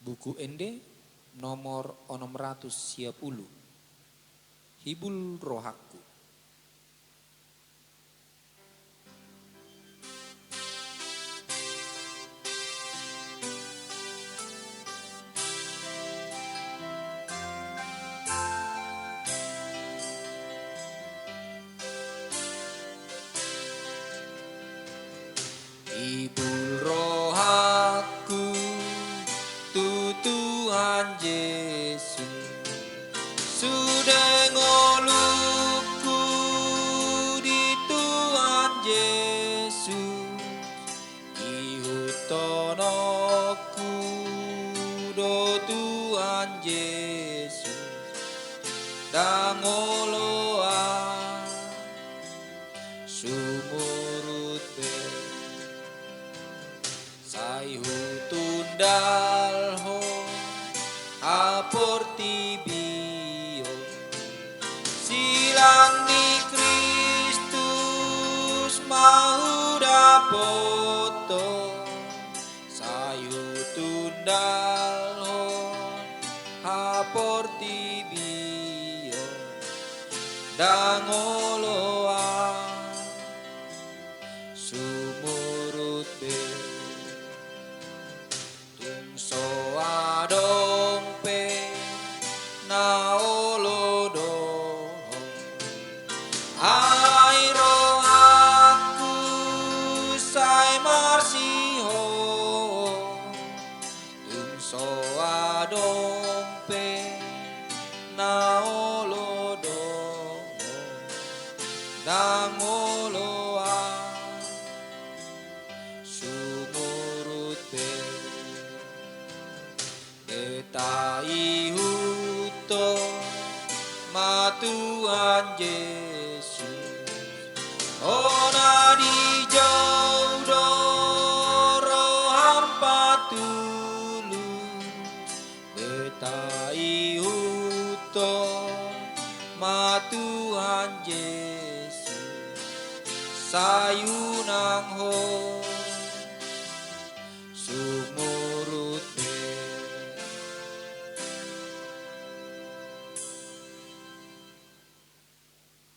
Buku Ende nomor 610 Hibul Rohaku. Hibul rohaku, Tuhan Yesus, sudah ngoluku di Tuhan Yesus, ihutonoku do Tuhan Yesus, dangoloa sumurut be. Saihu tundal ho aporti bio, silang di Kristus mau dapoto. Saihu tundal ho aporti bio, dangoloa sumurut be. So adompe naolodo airo aku sai marsiho so adompe naolodo dangoloa sumurut be. Betai huto ma Tuhan Yesus, ona di jauh doro hampa tulus. Betai huto ma Tuhan Yesus, sayunang ho